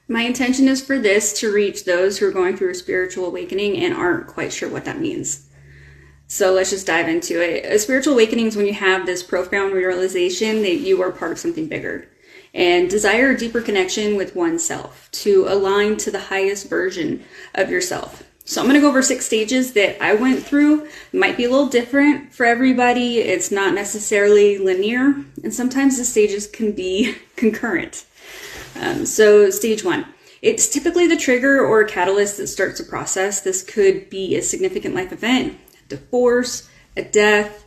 My intention is for this to reach those who are going through a spiritual awakening and aren't quite sure what that means. So let's just dive into it. A spiritual awakening is when you have this profound realization that you are part of something bigger and desire a deeper connection with oneself to align to the highest version of yourself. So I'm going to go over 6 stages that I went through. It might be a little different for everybody. It's not necessarily linear, and sometimes the stages can be concurrent. So stage 1. It's typically the trigger or catalyst that starts a process. This could be a significant life event, a divorce, a death.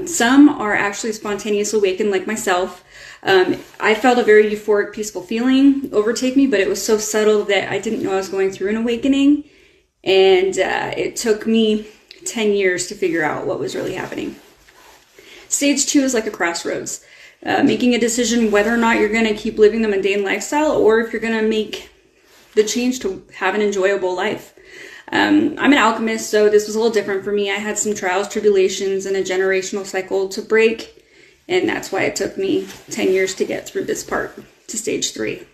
Some are actually spontaneously awakened, like myself. I felt a very euphoric, peaceful feeling overtake me, but it was so subtle that I didn't know I was going through an awakening. And it took me 10 years to figure out what was really happening. Stage 2 is like a crossroads, making a decision whether or not you're going to keep living the mundane lifestyle or if you're going to make the change to have an enjoyable life. I'm an alchemist, so this was a little different for me. I had some trials, tribulations, and a generational cycle to break, and that's why it took me 10 years to get through this part to stage 3.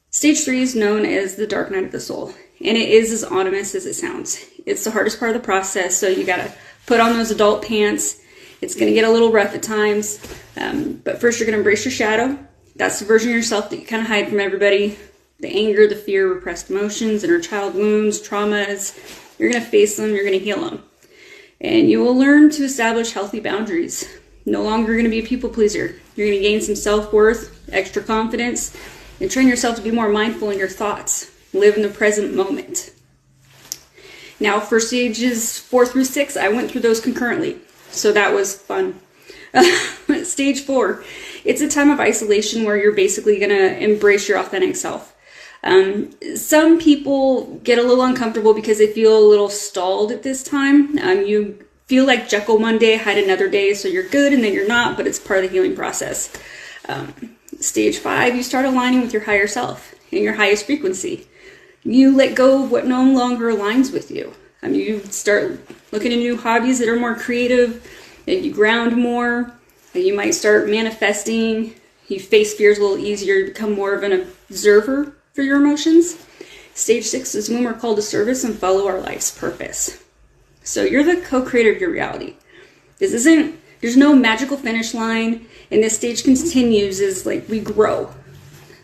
Stage 3 is known as the dark night of the soul. And it is as ominous as it sounds. It's the hardest part of the process, so you gotta put on those adult pants. It's gonna get a little rough at times, but first you're gonna embrace your shadow. That's the version of yourself that you kind of hide from everybody. The anger, the fear, repressed emotions, inner child wounds, traumas. You're gonna face them, you're gonna heal them. And you will learn to establish healthy boundaries. No longer gonna be a people pleaser. You're gonna gain some self-worth, extra confidence, and train yourself to be more mindful in your thoughts. Live in the present moment. Now for stages 4 through 6, I went through those concurrently. So that was fun. Stage 4, it's a time of isolation where you're basically gonna embrace your authentic self. Some people get a little uncomfortable because they feel a little stalled at this time. You feel like Jekyll one day, hide another day, so you're good and then you're not, but it's part of the healing process. Stage 5, you start aligning with your higher self and your highest frequency. You let go of what no longer aligns with you. You start looking at new hobbies that are more creative, and you ground more, and you might start manifesting. You face fears a little easier, you become more of an observer for your emotions. Stage 6 is when we're called to service and follow our life's purpose. So you're the co-creator of your reality. There's no magical finish line, and this stage continues as like we grow.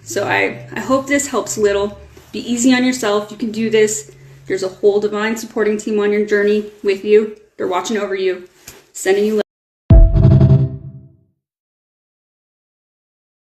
So I hope this helps a little. Be easy on yourself. You can do this. There's a whole divine supporting team on your journey with you. They're watching over you, sending you love.